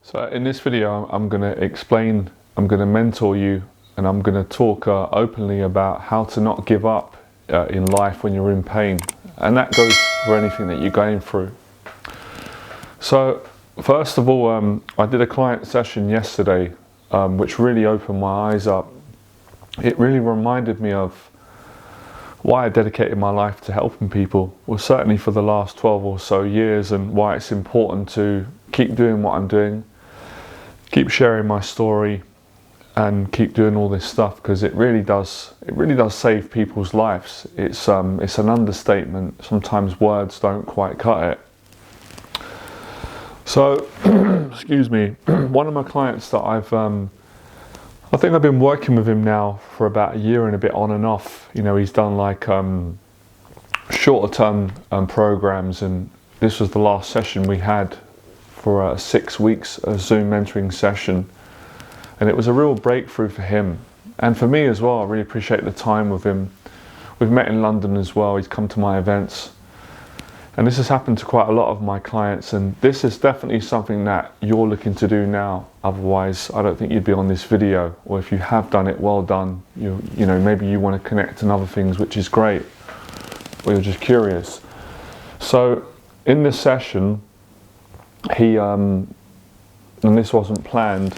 So in this video, I'm going to explain, I'm going to mentor you, and I'm going to talk openly about how to not give up in life when you're in pain. And that goes for anything that you're going through. So first of all, I did a client session yesterday, which really opened my eyes up. It really reminded me of why I dedicated my life to helping people, well, certainly for the last 12 or so years, and why it's important to keep doing what I'm doing, keep sharing my story, and keep doing all this stuff, because it really does save people's lives. It's an understatement. Sometimes words don't quite cut it. So, excuse me, one of my clients that I think I've been working with him now for about a year and a bit on and off. You know, he's done like shorter term programs, and this was the last session we had for 6 weeks, a Zoom mentoring session. And it was a real breakthrough for him and for me as well. I really appreciate the time with him. We've met in London as well. He's come to my events. And this has happened to quite a lot of my clients, and this is definitely something that you're looking to do now. Otherwise, I don't think you'd be on this video. Or if you have done it, well done. You know, maybe you want to connect on other things, which is great. Or you're just curious. So in this session, he, and this wasn't planned,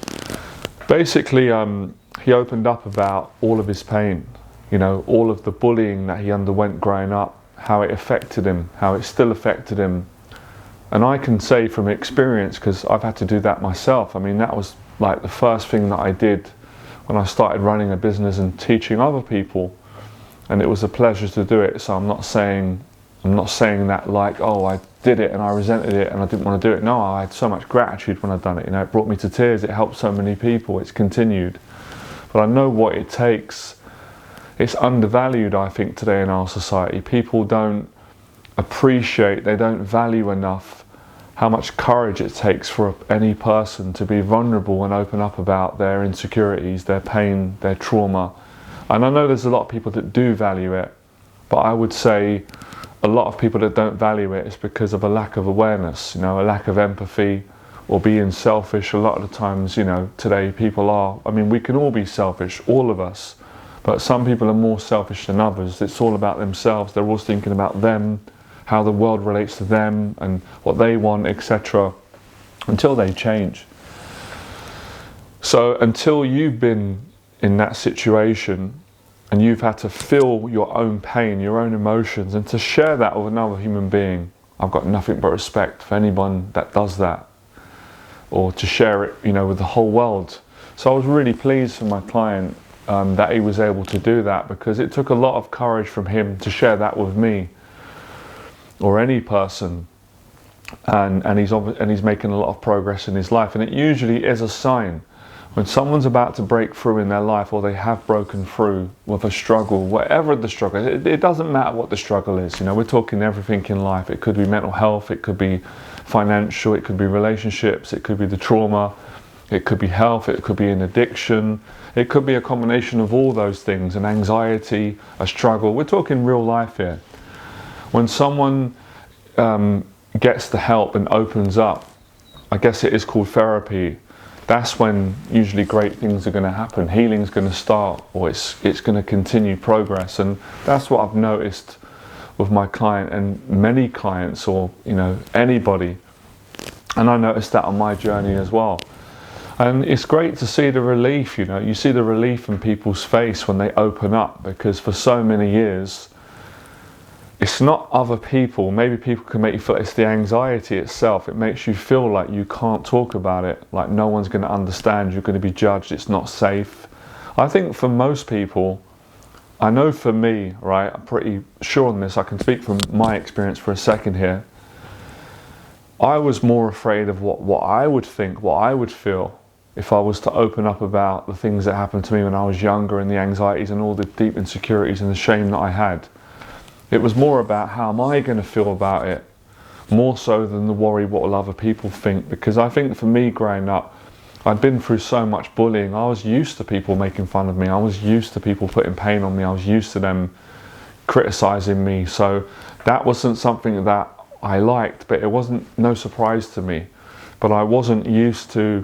basically he opened up about all of his pain. You know, all of the bullying that he underwent growing up, how it affected him, how it still affected him. And I can say from experience, because I've had to do that myself. I mean, that was like the first thing that I did when I started running a business and teaching other people, and it was a pleasure to do it. So I'm not saying that like, oh, I did it and I resented it and I didn't want to do it. No, I had so much gratitude when I'd done it. You know, it brought me to tears. It helped so many people. It's continued. But I know what it takes. It's undervalued, I think, today in our society. People don't appreciate, they don't value enough how much courage it takes for any person to be vulnerable and open up about their insecurities, their pain, their trauma. And I know there's a lot of people that do value it, but I would say a lot of people that don't value it is because of a lack of awareness, you know, a lack of empathy, or being selfish. A lot of the times, you know, today people are, I mean, we can all be selfish, all of us. But some people are more selfish than others. It's all about themselves. They're always thinking about them, how the world relates to them and what they want, etc. until they change. So until you've been in that situation and you've had to feel your own pain, your own emotions, and to share that with another human being, I've got nothing but respect for anyone that does that, or to share it, you know, with the whole world. So I was really pleased for my client that he was able to do that, because it took a lot of courage from him to share that with me or any person, and he's making a lot of progress in his life. And it usually is a sign when someone's about to break through in their life, or they have broken through with a struggle, whatever the struggle is. It doesn't matter what the struggle is. You know, we're talking everything in life. It could be mental health, it could be financial, it could be relationships, it could be the trauma, it could be health, it could be an addiction, it could be a combination of all those things, an anxiety, a struggle. We're talking real life here. When someone gets the help and opens up, I guess it is called therapy, that's when usually great things are going to happen. Healing's going to start, or it's going to continue progress. And that's what I've noticed with my client and many clients, or, you know, anybody. And I noticed that on my journey as well. And it's great to see the relief, you know, you see the relief in people's face when they open up, because for so many years, it's not other people. Maybe people can make you feel it's the anxiety itself. It makes you feel like you can't talk about it, like no one's going to understand, you're going to be judged, it's not safe. I think for most people, I know for me, right, I'm pretty sure on this, I can speak from my experience for a second here. I was more afraid of what I would think, what I would feel, if I was to open up about the things that happened to me when I was younger, and the anxieties and all the deep insecurities and the shame that I had. It was more about how am I going to feel about it, more so than the worry what will other people think. Because I think for me growing up, I'd been through so much bullying. I was used to people making fun of me. I was used to people putting pain on me. I was used to them criticizing me. So that wasn't something that I liked, but it wasn't no surprise to me. but I wasn't used to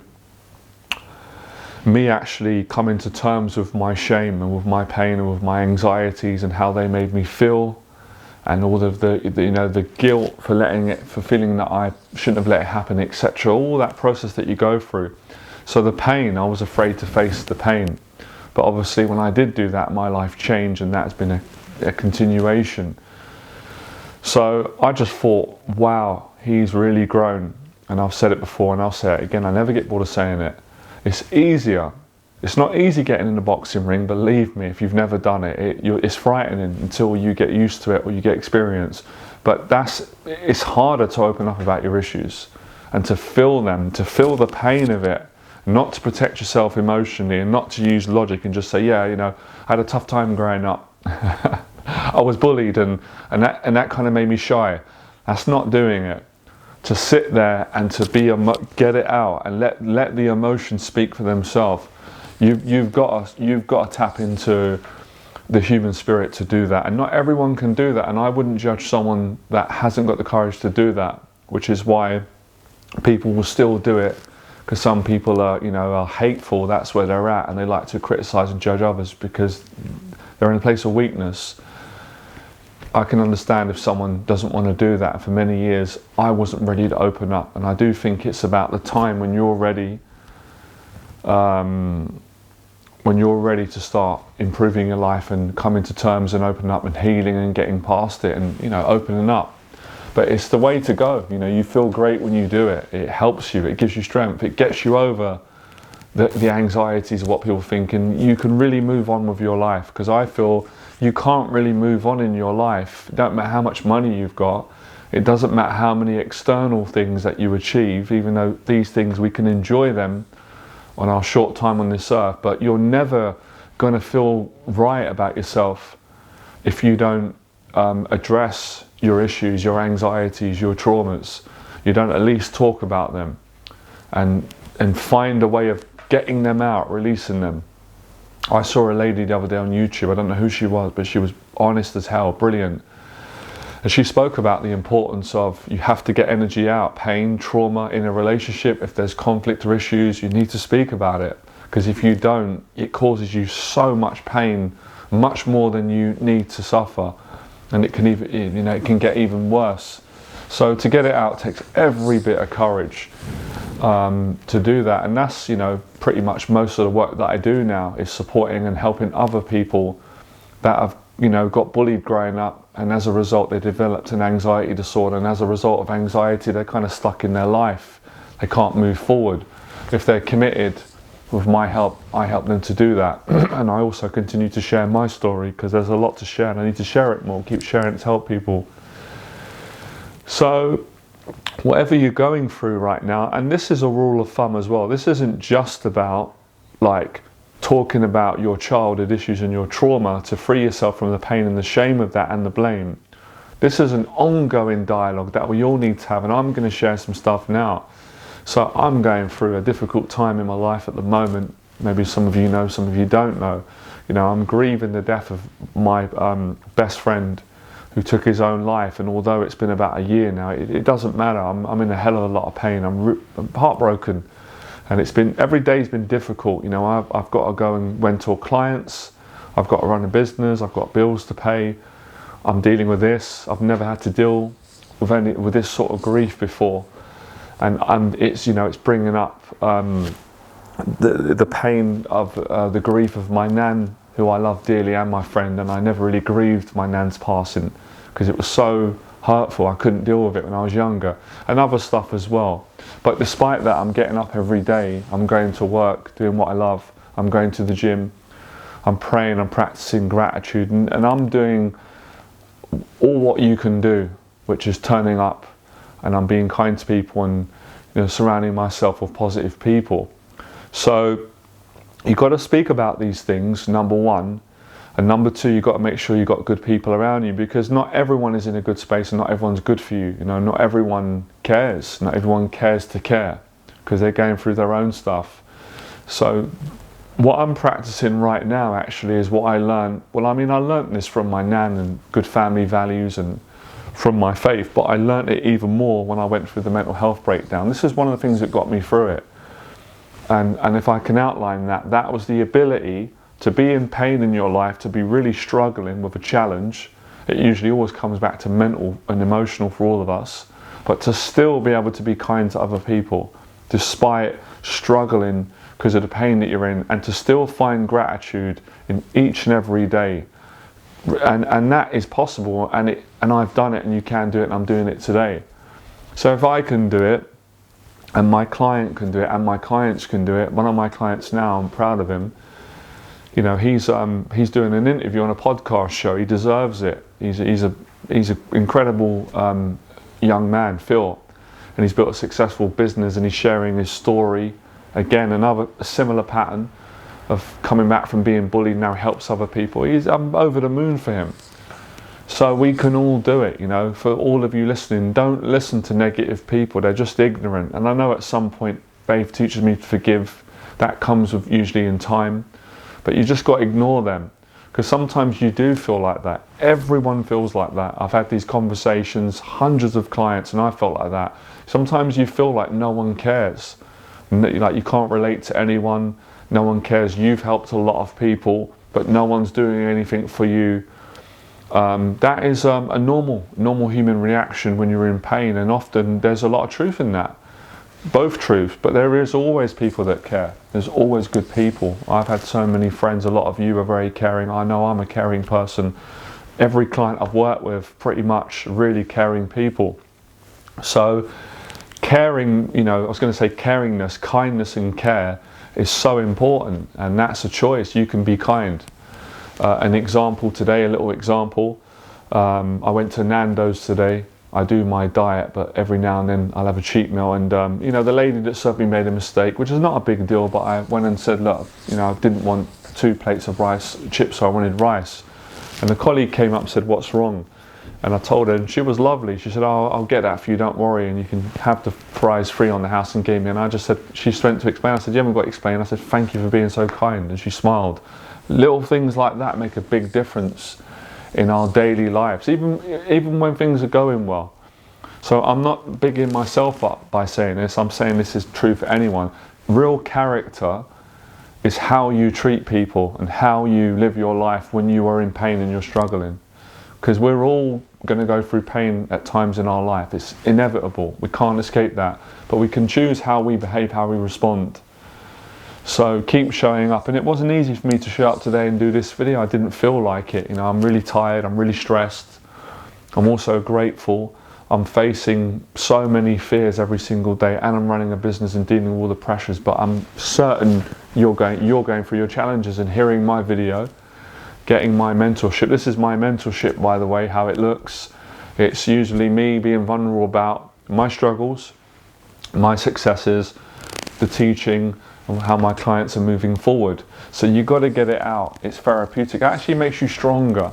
me actually coming to terms with my shame and with my pain and with my anxieties and how they made me feel, and all of the guilt for feeling that I shouldn't have let it happen, etc. All that process that you go through. So the pain, I was afraid to face the pain. But obviously when I did do that, my life changed, and that's been a continuation. So I just thought, wow, he's really grown. And I've said it before and I'll say it again, I never get bored of saying it. It's easier. It's not easy getting in the boxing ring, believe me, if you've never done it. It's frightening until you get used to it or you get experience. But it's harder to open up about your issues and to feel them, to feel the pain of it, not to protect yourself emotionally and not to use logic and just say, yeah, I had a tough time growing up. I was bullied and that kind of made me shy. That's not doing it. To sit there and to get it out and let the emotions speak for themselves. You've got to tap into the human spirit to do that, and not everyone can do that. And I wouldn't judge someone that hasn't got the courage to do that, which is why people will still do it, because some people are hateful. That's where they're at, and they like to criticize and judge others because they're in a place of weakness. I can understand if someone doesn't want to do that. For many years, I wasn't ready to open up, and I do think it's about the time when you're ready, to start improving your life and coming to terms and opening up and healing and getting past it and opening up. But it's the way to go. You feel great when you do it. It helps you. It gives you strength. It gets you over the anxieties of what people think, and you can really move on with your life. Because I feel you can't really move on in your life. It don't matter how much money you've got. It doesn't matter how many external things that you achieve, even though these things, we can enjoy them on our short time on this earth, but you're never going to feel right about yourself if you don't address your issues, your anxieties, your traumas. You don't at least talk about them and find a way of getting them out, releasing them. I saw a lady the other day on YouTube, I don't know who she was, but she was honest as hell, brilliant. And she spoke about the importance of, you have to get energy out, pain, trauma in a relationship. If there's conflict or issues, you need to speak about it. Because if you don't, it causes you so much pain, much more than you need to suffer. And it can even, it can get even worse. So to get it out takes every bit of courage to do that. And that's, pretty much most of the work that I do now is supporting and helping other people that have, got bullied growing up, and as a result they developed an anxiety disorder, and as a result of anxiety they're kind of stuck in their life. They can't move forward. If they're committed, with my help, I help them to do that. And I also continue to share my story because there's a lot to share and I need to share it more, keep sharing it to help people. So whatever you're going through right now, and this is a rule of thumb as well, this isn't just about talking about your childhood issues and your trauma to free yourself from the pain and the shame of that and the blame. This is an ongoing dialogue that we all need to have, and I'm going to share some stuff now. So I'm going through a difficult time in my life at the moment. Maybe some of you know, some of you don't know. I'm grieving the death of my best friend who took his own life, and although it's been about a year now, it doesn't matter. I'm in a hell of a lot of pain. I'm heartbroken. And every day's been difficult. I've got to go and mentor clients. I've got to run a business. I've got bills to pay. I'm dealing with this. I've never had to deal with this sort of grief before. And it's bringing up the pain of the grief of my nan, who I love dearly, and my friend. And I never really grieved my nan's passing because it was so hurtful. I couldn't deal with it when I was younger, and other stuff as well. But despite that, I'm getting up every day. I'm going to work, doing what I love. I'm going to the gym. I'm praying. I'm practicing gratitude, and I'm doing all what you can do, which is turning up, and I'm being kind to people and surrounding myself with positive people. So you've got to speak about these things, number one. And number two, you've got to make sure you've got good people around you, because not everyone is in a good space and not everyone's good for you. Not everyone cares. Not everyone cares to care because they're going through their own stuff. So what I'm practicing right now actually is what I learned. Well, I learned this from my nan and good family values and from my faith, but I learnt it even more when I went through the mental health breakdown. This is one of the things that got me through it. And if I can outline that, that was the ability to be in pain in your life, to be really struggling with a challenge. It usually always comes back to mental and emotional for all of us, but to still be able to be kind to other people, despite struggling because of the pain that you're in, and to still find gratitude in each and every day. And that is possible, and I've done it, and you can do it, and I'm doing it today. So if I can do it, and my client can do it, and my clients can do it, one of my clients now, I'm proud of him, you know, he's doing an interview on a podcast show. He deserves it. He's an incredible young man, Phil, and he's built a successful business, and he's sharing his story. Again, another similar pattern of coming back from being bullied, now helps other people. I'm over the moon for him. So we can all do it, you know. For all of you listening, don't listen to negative people. They're just ignorant. And I know at some point faith teaches me to forgive. That comes with usually in time. But you just got to ignore them, because sometimes you do feel like that. Everyone feels like that. I've had these conversations, hundreds of clients, and I felt like that. Sometimes you feel like no one cares, like you can't relate to anyone, no one cares. You've helped a lot of people, but no one's doing anything for you. That is a normal human reaction when you're in pain, and often there's a lot of truth in that. Both truths, but there is always people that care. There's always good people. I've had so many friends, a lot of you are very caring. I know I'm a caring person. Every client I've worked with, pretty much really caring people. So caring, you know, I was going to say caringness, kindness and care is so important, and that's a choice. You can be kind. An example today, a little example. I went to Nando's today. I do my diet, but every now and then I'll have a cheat meal, and you know, the lady that served me made a mistake, which is not a big deal, but I went and said, look, you know, I didn't want 2 plates of rice chips, so I wanted rice. And the colleague came up and said, what's wrong? And I told her, and she was lovely. She said, oh, I'll get that for you, don't worry, and you can have the fries free on the house, and gave me. And I just said, she went to explain. I said, you haven't got to explain. I said, thank you for being so kind. And she smiled. Little things like that make a big difference in our daily lives, even when things are going well. So I'm not bigging myself up by saying this. I'm saying this is true for anyone. Real character is how you treat people and how you live your life when you are in pain and you're struggling. Because we're all going to go through pain at times in our life. It's inevitable. We can't escape that. But we can choose how we behave, how we respond. So keep showing up. And it wasn't easy for me to show up today and do this video. I didn't feel like it. You know, I'm really tired. I'm really stressed. I'm also grateful. I'm facing so many fears every single day, and I'm running a business and dealing with all the pressures. But I'm certain you're going through your challenges, and hearing my video, getting my mentorship. This is my mentorship, by the way, how it looks. It's usually me being vulnerable about my struggles, my successes, the teaching, and how my clients are moving forward. So you got to get it out. It's therapeutic. It actually makes you stronger.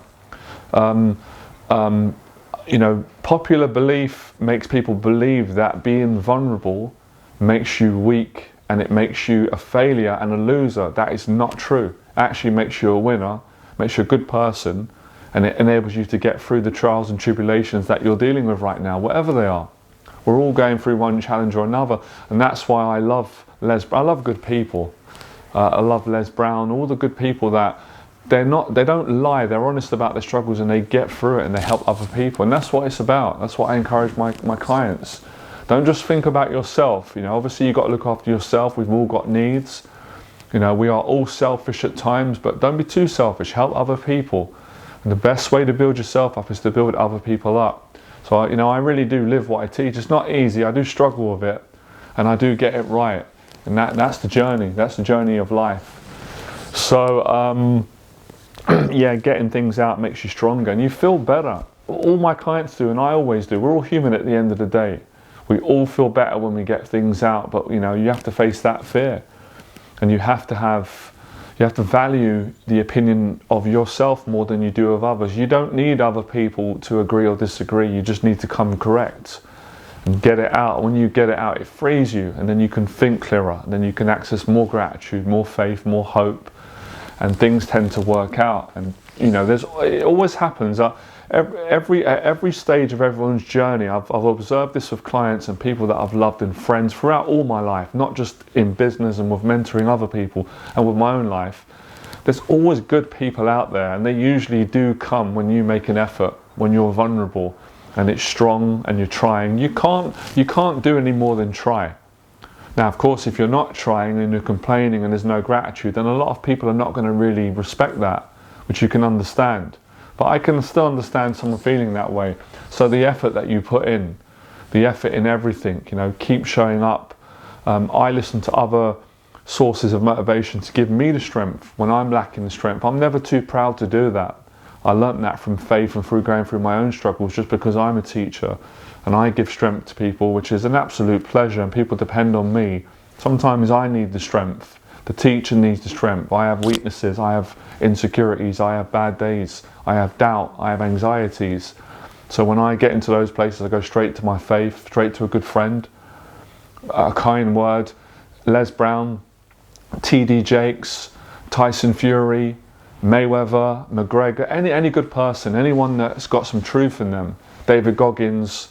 You know, popular belief makes people believe that being vulnerable makes you weak and it makes you a failure and a loser. That is not true. It actually makes you a winner, makes you a good person, and it enables you to get through the trials and tribulations that you're dealing with right now, whatever they are. We're all going through one challenge or another, and that's why I love I love good people. I love Les Brown, all the good people that they don't lie, they're honest about their struggles, and they get through it and they help other people. And that's what it's about. That's what I encourage my clients. Don't just think about yourself. You know, obviously you've got to look after yourself. We've all got needs. You know, we are all selfish at times, but don't be too selfish. Help other people. And the best way to build yourself up is to build other people up. So, you know, I really do live what I teach. It's not easy. I do struggle with it, and I do get it right. And that's the journey. That's the journey of life. So, yeah, getting things out makes you stronger, and you feel better. All my clients do, and I always do. We're all human at the end of the day. We all feel better when we get things out, but you know, you have to face that fear, and you have to value the opinion of yourself more than you do of others. You don't need other people to agree or disagree. You just need to come correct and get it out. When you get it out, it frees you, and then you can think clearer, and then you can access more gratitude, more faith, more hope, and things tend to work out. And you know, it always happens. At every stage of everyone's journey, I've observed this with clients and people that I've loved and friends throughout all my life, not just in business and with mentoring other people and with my own life. There's always good people out there, and they usually do come when you make an effort, when you're vulnerable and it's strong and you're trying. You can't do any more than try. Now, of course, if you're not trying and you're complaining and there's no gratitude, then a lot of people are not going to really respect that, which you can understand. But I can still understand someone feeling that way. So the effort that you put in, the effort in everything, keep showing up. I listen to other sources of motivation to give me the strength when I'm lacking the strength. I'm never too proud to do that. I learnt that from faith and through going through my own struggles, just because I'm a teacher and I give strength to people, which is an absolute pleasure, and people depend on me. Sometimes I need the strength. The teacher needs the strength. I have weaknesses, I have insecurities, I have bad days, I have doubt, I have anxieties. So when I get into those places, I go straight to my faith, straight to a good friend, a kind word. Les Brown, TD Jakes, Tyson Fury, Mayweather, McGregor, any good person, anyone that's got some truth in them. David Goggins,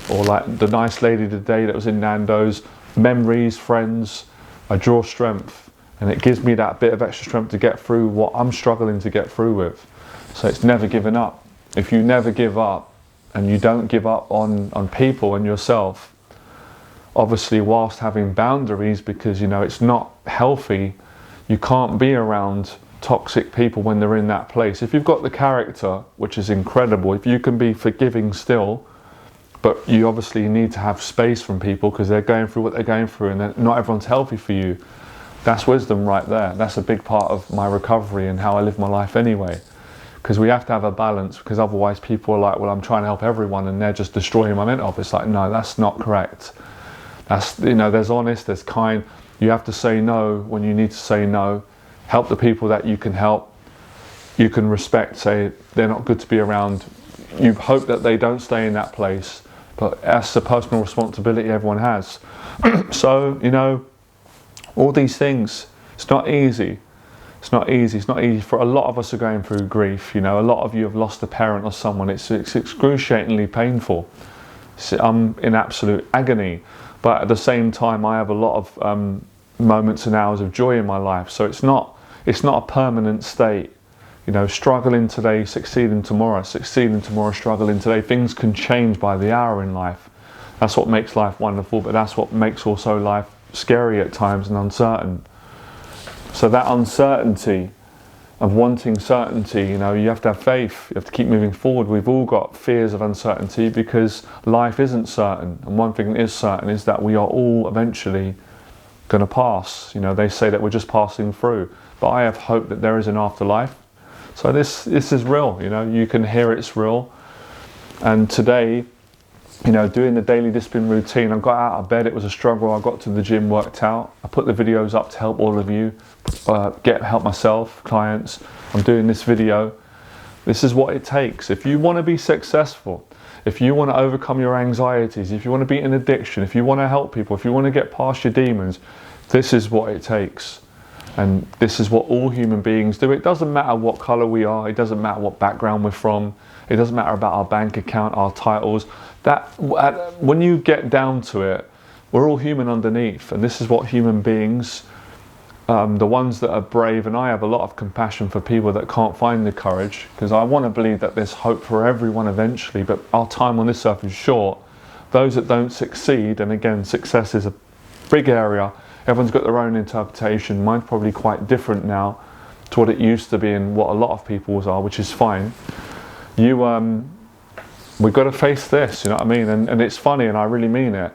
or like the nice lady today that was in Nando's. Memories, friends. I draw strength, and it gives me that bit of extra strength to get through what I'm struggling to get through with. So it's never giving up. If you never give up, and you don't give up on people and yourself, obviously whilst having boundaries, because it's not healthy, you can't be around toxic people when they're in that place. If you've got the character, which is incredible, if you can be forgiving still, but you obviously need to have space from people because they're going through what they're going through, and not everyone's healthy for you. That's wisdom right there. That's a big part of my recovery and how I live my life anyway. Because we have to have a balance, because otherwise people are like, well, I'm trying to help everyone and they're just destroying my mental health. It's like, no, that's not correct. That's, there's honest, there's kind. You have to say no when you need to say no. Help the people that you can help. You can respect, say they're not good to be around. You hope that they don't stay in that place, but that's a personal responsibility everyone has. So, all these things, it's not easy. It's not easy. It's not easy for a lot of us are going through grief. A lot of you have lost a parent or someone. It's excruciatingly painful. I'm in absolute agony, but at the same time, I have a lot of moments and hours of joy in my life. So it's not a permanent state. Struggling today, succeeding tomorrow, struggling today. Things can change by the hour in life. That's what makes life wonderful, but that's what makes also life scary at times and uncertain. So that uncertainty of wanting certainty, you have to have faith. You have to keep moving forward. We've all got fears of uncertainty because life isn't certain. And one thing that is certain is that we are all eventually going to pass. They say that we're just passing through. But I have hope that there is an afterlife. So this is real, you can hear it's real. And today, doing the daily discipline routine, I got out of bed, it was a struggle. I got to the gym, worked out. I put the videos up to help all of you, help myself, clients. I'm doing this video. This is what it takes. If you want to be successful, if you want to overcome your anxieties, if you want to beat an addiction, if you want to help people, if you want to get past your demons, this is what it takes. And this is what all human beings do. It doesn't matter what colour we are. It doesn't matter what background we're from. It doesn't matter about our bank account, our titles. When you get down to it, we're all human underneath. And this is what human beings, the ones that are brave, and I have a lot of compassion for people that can't find the courage, because I want to believe that there's hope for everyone eventually, but our time on this earth is short. Those that don't succeed, and again, success is a big area. Everyone's got their own interpretation. Mine's probably quite different now to what it used to be and what a lot of people's are, which is fine. We've got to face this, you know what I mean? And it's funny, and I really mean it.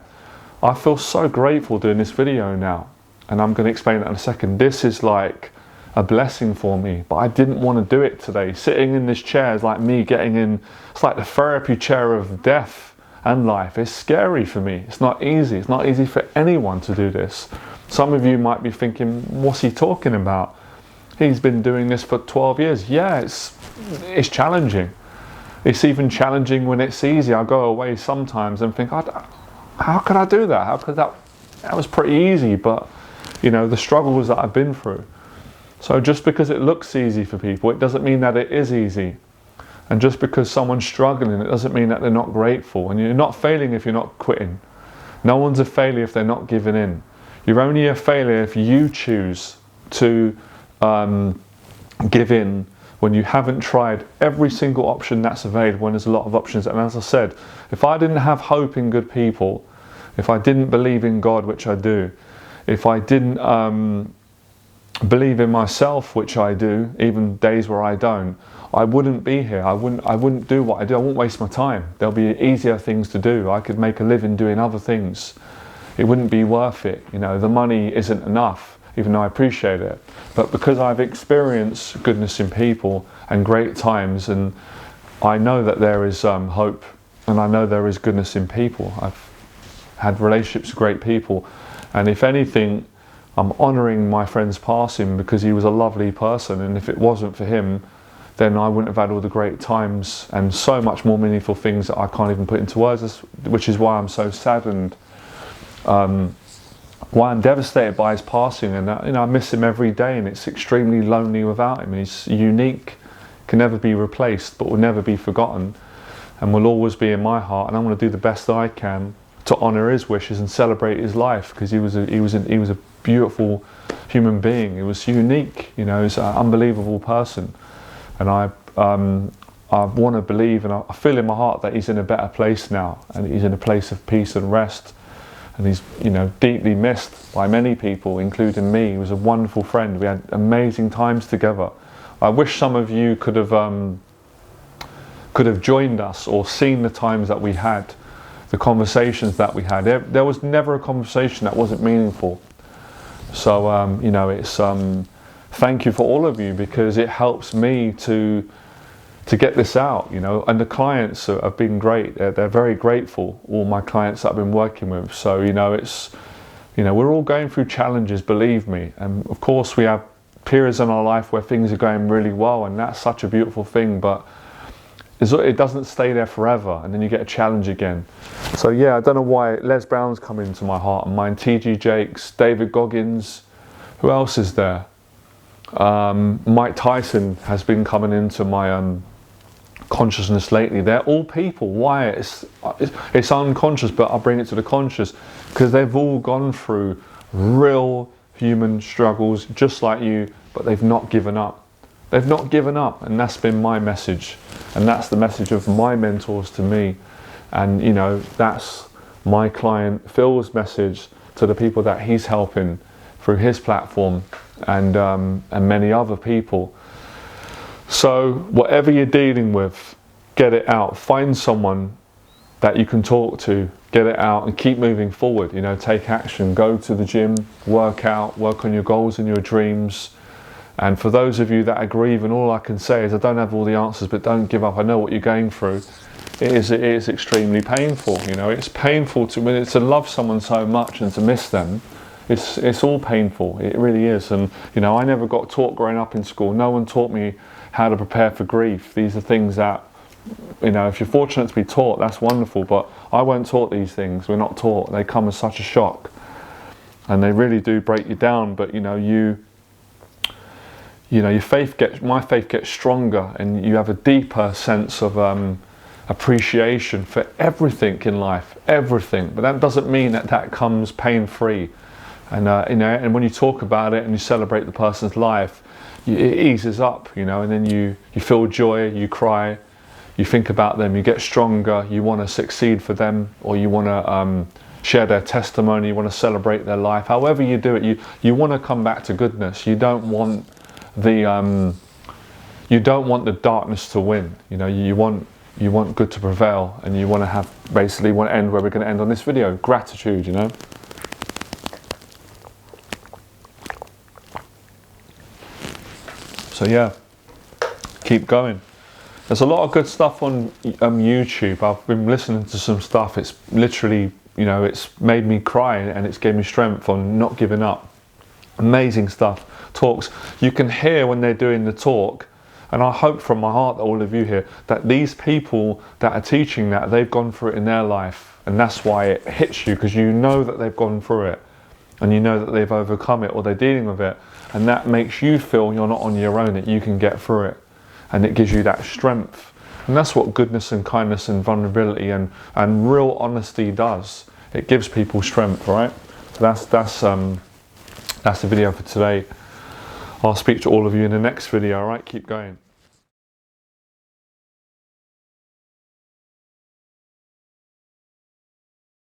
I feel so grateful doing this video now, and I'm going to explain that in a second. This is like a blessing for me, but I didn't want to do it today. Sitting in this chair is like me getting in, it's like the therapy chair of death and life. It's scary for me. It's not easy. It's not easy for anyone to do this. Some of you might be thinking, what's he talking about? He's been doing this for 12 years. Yeah, it's challenging. It's even challenging when it's easy. I go away sometimes and think, how could I do that? How could that was pretty easy, but the struggles that I've been through. So just because it looks easy for people, it doesn't mean that it is easy. And just because someone's struggling, it doesn't mean that they're not grateful. And you're not failing if you're not quitting. No one's a failure if they're not giving in. You're only a failure if you choose to give in when you haven't tried every single option that's available, when there's a lot of options. And as I said, if I didn't have hope in good people, if I didn't believe in God, which I do, if I didn't believe in myself, which I do, even days where I don't, I wouldn't be here. I wouldn't do what I do. I wouldn't waste my time. There'll be easier things to do. I could make a living doing other things. It wouldn't be worth it. You know, the money isn't enough, even though I appreciate it. But because I've experienced goodness in people and great times, and I know that there is hope, and I know there is goodness in people. I've had relationships with great people, and if anything, I'm honouring my friend's passing because he was a lovely person, and if it wasn't for him, then I wouldn't have had all the great times and so much more meaningful things that I can't even put into words, which is why I'm so saddened, why I'm devastated by his passing. And you know, I miss him every day, and it's extremely lonely without him. He's unique, can never be replaced, but will never be forgotten, and will always be in my heart. And I want to do the best I can to honour his wishes and celebrate his life, because he was a beautiful human being. He was unique, you know, he's an unbelievable person. And I want to believe, and I feel in my heart that he's in a better place now, and he's in a place of peace and rest, and he's, you know, deeply missed by many people, including me. He was a wonderful friend. We had amazing times together. I wish some of you could have joined us or seen the times that we had, the conversations that we had. There was never a conversation that wasn't meaningful. So you know, it's thank you for all of you, because it helps me to get this out, you know. And the clients have been great. They're very grateful, all my clients that I've been working with. So, you know, it's, you know, we're all going through challenges, believe me. And of course we have periods in our life where things are going really well, and that's such a beautiful thing, but it doesn't stay there forever, and then you get a challenge again. So yeah, I don't know why Les Brown's come into my heart and mind, T.G. Jakes, David Goggins, who else is there? Mike Tyson has been coming into my consciousness lately. They're all people. Why? It's unconscious, but I bring it to the conscious, because they've all gone through real human struggles just like you, but they've not given up. They've not given up, and that's been my message, and that's the message of my mentors to me. And you know, that's my client Phil's message to the people that he's helping through his platform, and many other people. So whatever you're dealing with, get it out. Find someone that you can talk to, get it out, and keep moving forward. You know, take action, go to the gym, work out, work on your goals and your dreams. And for those of you that are grieving, all I can say is I don't have all the answers, but don't give up. I know what you're going through. It is extremely painful. You know, it's painful to love someone so much and to miss them. It's all painful. It really is. And you know, I never got taught growing up in school. No one taught me how to prepare for grief. These are things that, you know, if you're fortunate to be taught, that's wonderful. But I weren't taught these things. We're not taught. They come as such a shock, and they really do break you down. But you know, my faith gets stronger, and you have a deeper sense of appreciation for everything in life, everything. But that doesn't mean that comes pain-free. And you know, and when you talk about it and you celebrate the person's life, it eases up, you know, and then you feel joy, you cry, you think about them, you get stronger, you want to succeed for them, or you want to share their testimony, you want to celebrate their life. However you do it, you want to come back to goodness. You don't want the darkness to win. You know, you want good to prevail, and you want to end where we're going to end on this video. Gratitude, you know. So yeah, keep going. There's a lot of good stuff on YouTube. I've been listening to some stuff. It's literally, you know, it's made me cry, and it's gave me strength on not giving up. Amazing stuff. Talks. You can hear when they're doing the talk, and I hope from my heart that all of you hear that these people that are teaching that, they've gone through it in their life, and that's why it hits you, because you know that they've gone through it, and you know that they've overcome it, or they're dealing with it, and that makes you feel you're not on your own, that you can get through it, and it gives you that strength. And that's what goodness and kindness and vulnerability and real honesty does. It gives people strength, right? So that's the video for today. I'll speak to all of you in the next video, all right? Keep going.